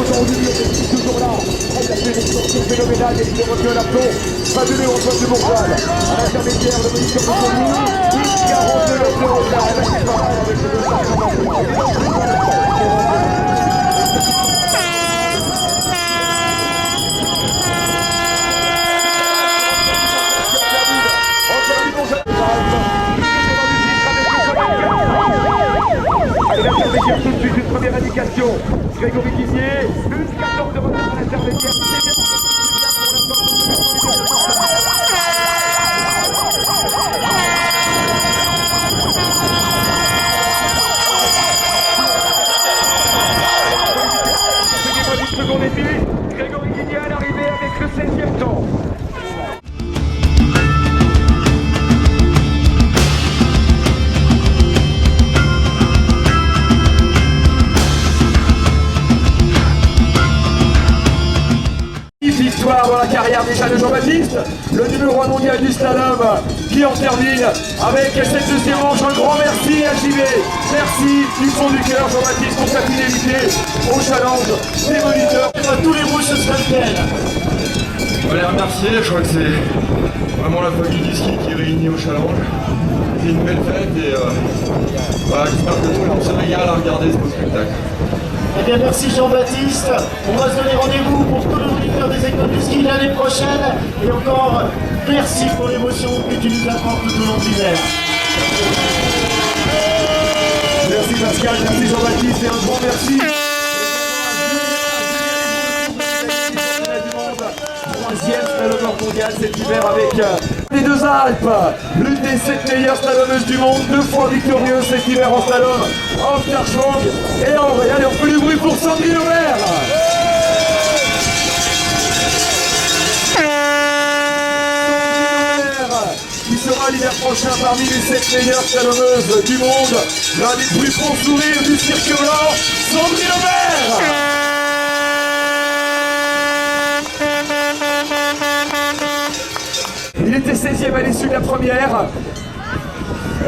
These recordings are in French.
Aujourd'hui, il est toujours là. Elle a fait une extension phénoménale et il revient à l'aplomb. Pas de numéro 3 de Bourgogne. À l'intermédiaire, le moniteur de Bourgogne. Il garante de l'autre au retard. Elle a fait pas mal avec le tout de suite, une première indication. Grégory Guigné, une 14 de retard à l'intermédiaire. Une seconde et demie. Grégory Guigné à l'arrivée avec le 16e temps. Victoire dans la carrière déjà de Jean-Baptiste, le numéro 1 mondial du slalom qui en termine avec cette deuxième manche. Un grand merci à JV. Merci du fond du cœur Jean-Baptiste pour sa fidélité au challenge des moniteurs. À tous les rouges ce sera lequel? On va les remercier, je crois que c'est vraiment la famille du ski qui est réunie au challenge. C'est une belle fête et voilà, j'espère que tout le monde se régale à regarder ce beau spectacle. Eh bien merci Jean-Baptiste, on va se donner rendez-vous pour tous les auditeurs des écoles du ski l'année prochaine et encore merci pour l'émotion que tu nous apportes tout au long de l'hiver. Merci Pascal, merci Jean-Baptiste et un grand merci. Troisième slalomeur mondial cet hiver avec les deux Alpes, l'une des 7 meilleures slalomeuses du monde, 2 fois victorieuse cet hiver en slalom, en Starchwang et en vrai. Allez, on fait du bruit pour Sandrine Aubert. Qui sera l'hiver prochain parmi les 7 meilleures slalomeuses du monde, l'un des plus beaux sourires du cirque blanc, Sandrine Aubert. Il était 16e à l'issue de la première.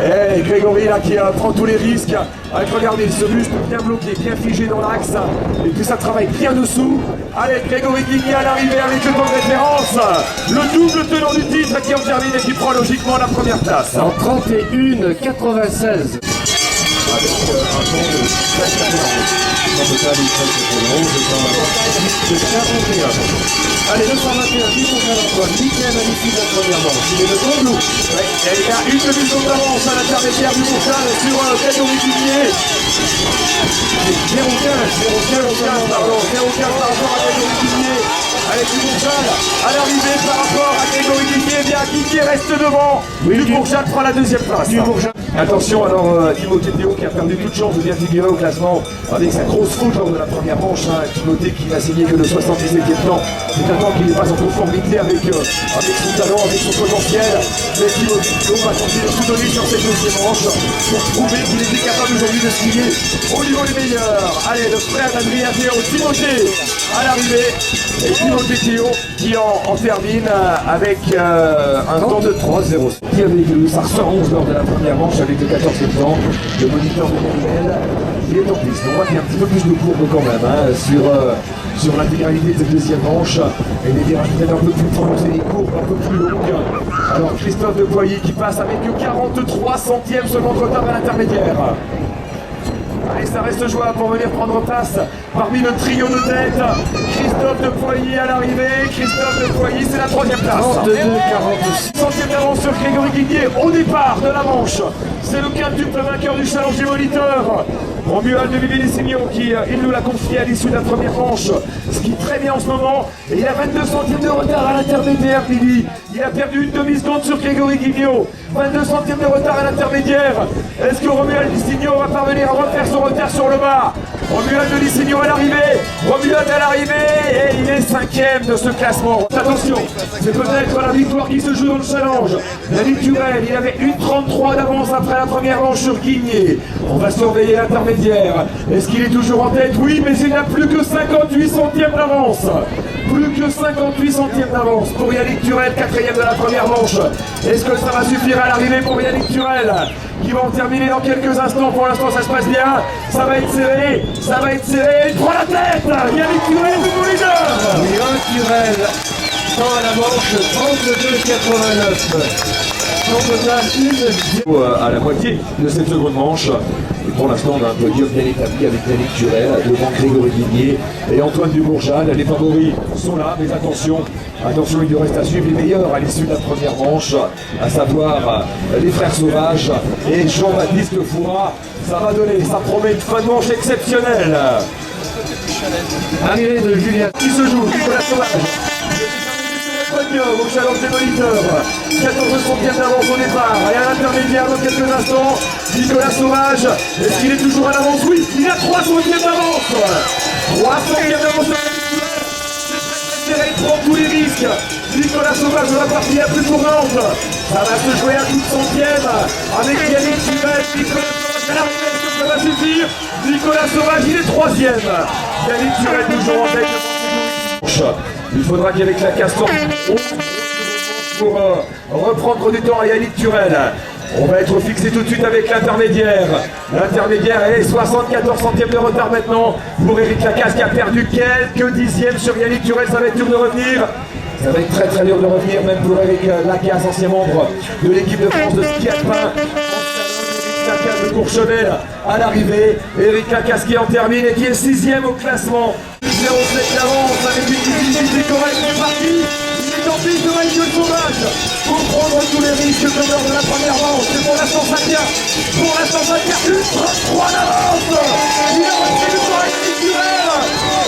Et Grégory là qui prend tous les risques. Avec, regardez, ce buste bien bloqué, bien figé dans l'axe. Et puis ça travaille bien dessous. Allez, Grégory Guigné à l'arrivée avec le temps de référence. Le double tenant du titre qui en termine et qui prend logiquement la première place. En 31,96. Avec un temps de 41. Allez, 221, 10 pour Saint-Antoine, 8e à l'issue de la première manche. Il est de grand loup. Ouais, et il y a une demi-seconde d'avance à l'intermédiaire du Bourgogne sur Grégory Guigné. 0,15 par rapport à Grégory Guigné. Avec du Bourgogne à l'arrivée par rapport à Grégory Guigné. Bien, Guigné reste devant. Oui, du Bourgogne prend la deuxième place. Attention alors Timothée Théo qui a perdu toute chance de bien figurer au classement avec sa grosse faute lors de la première manche. Timothée qui n'a signé que le 77e temps. C'est un temps qui n'est pas en conformité avec son talent, avec son potentiel. Mais Timothée Théo va tenter de tout donner sur cette deuxième manche pour prouver qu'il était capable aujourd'hui de skier au niveau des meilleurs. Allez, le frère d'Adrien Théo, Timothée à l'arrivée. Et Timothée Théo qui en termine avec un temps de 3,06. Ça ressort 11 lors de la première manche avec le 14e temps. Le moniteur de Manuel, il est en piste. On voit qu'il y a un petit peu plus de courbe quand même sur l'intégralité de cette deuxième manche. Et les virages peut-être un peu plus prononcés, les courbes un peu plus longues. Alors Christophe de Poilly qui passe avec 43 centièmes seulement de retard à l'intermédiaire. Allez, ça reste jouable pour venir prendre place parmi le trio de tête. Christophe de Poilly à l'arrivée. Christophe de Poilly, c'est la 3e place. 32,46. Centième d'avance sur Grégory Guigné au départ de la manche. C'est le quintuple vainqueur du challenge du moniteur. Romuald de Vivilissigno qui il nous l'a confié à l'issue de la première manche. Skie très bien en ce moment. Et il a 22 centièmes de retard à l'intermédiaire, Billy. Il a perdu une demi-seconde sur Grégory Guigné. 22 centièmes de retard à l'intermédiaire. Est-ce que Romuald de Lissigno va parvenir à refaire son retard sur le bas? Romuald de Lissigno à l'arrivée. Romuald à l'arrivée. Et il est 5e de ce classement. Attention, c'est peut-être la victoire qui se joue dans le challenge. David Turel, il avait 1,33 d'avance après la première manche sur Guigné. On va surveiller l'intermédiaire. Est-ce qu'il est toujours en tête? Oui, mais il n'a plus que 58 centièmes d'avance. Plus que 58 centièmes d'avance pour Yannick Turel, quatrième de la première manche. Est-ce que ça va suffire à l'arrivée pour Yannick Turel, qui va en terminer dans quelques instants? Pour l'instant, ça se passe bien. Ça va être serré, ça va être serré. Il prend la tête. Yannick Turel, nouveau leader. Yannick Turel dans la manche 32,89. Son total, À la moitié de cette seconde manche. Et pour l'instant, on a un podium bien établi avec Yannick Turel devant Grégory Lignier et Antoine Dubourjal. Les favoris sont là, mais attention, attention, il nous reste à suivre les meilleurs à l'issue de la première manche, à savoir les frères Sauvages et Jean-Baptiste Foura. Ça va donner, ça promet une fin de manche exceptionnelle. arrivée de Julien. Qui se joue, Nicolas Sauvage. Au challenge des moniteurs, 14 centièmes d'avance au départ, et à l'intermédiaire dans quelques instants, Nicolas Sauvage, est-ce qu'il est toujours à l'avance? Oui, il a 3 centièmes d'avance. 3 centièmes d'avance sur la il prend tous les risques. Nicolas Sauvage de la partie la plus tournante, ça va se jouer à toute centième, avec Yannick Turel, Nicolas Sauvage à l'arrivée, est-ce que ça va suffire? Nicolas Sauvage, il est 3ème. Yannick Turel toujours en tête. Il faudra qu'avec la castor pour reprendre du temps à Yannick Turel. On va être fixé tout de suite avec l'intermédiaire. L'intermédiaire est 74 centièmes de retard maintenant pour Eric Lacasse qui a perdu quelques dixièmes sur Yannick Turel. Ça va être dur de revenir. Ça va être très très dur de revenir même pour Eric Lacasse, ancien membre de l'équipe de France de ski alpin. Lacasse de Courchevel à l'arrivée. Eric Lacasse qui en termine et qui est 6ème au classement. 0,7 d'avance avec une visibilité correcte, c'est parti. Il est en piste de Michael Sauvage pour prendre tous les risques comme lors de la première manche. Et pour l'instant ça tient. Pour l'instant ça tient. 3 d'avance. Il a resté le temps avec Yannick Turel.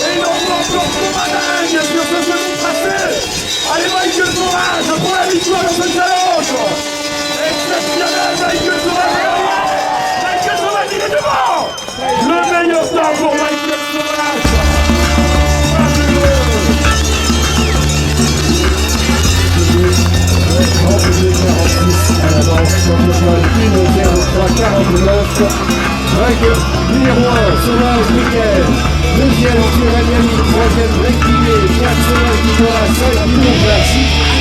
Et il emporte encore son manage sur ce second tracé. Allez Michael Sauvage pour la victoire dans ce challenge. Exceptionnel Michael Sauvage. Michael Sauvage il est devant. Le meilleur temps pour Michael Sauvage. À l'avance, son total 1,03,49. Vainqueur numéro 1, Sauvage Mickaël. Deuxième, Turel Yannick. Troisième, Rectivé. 4e, Nicolas. 5e, Dubourjal.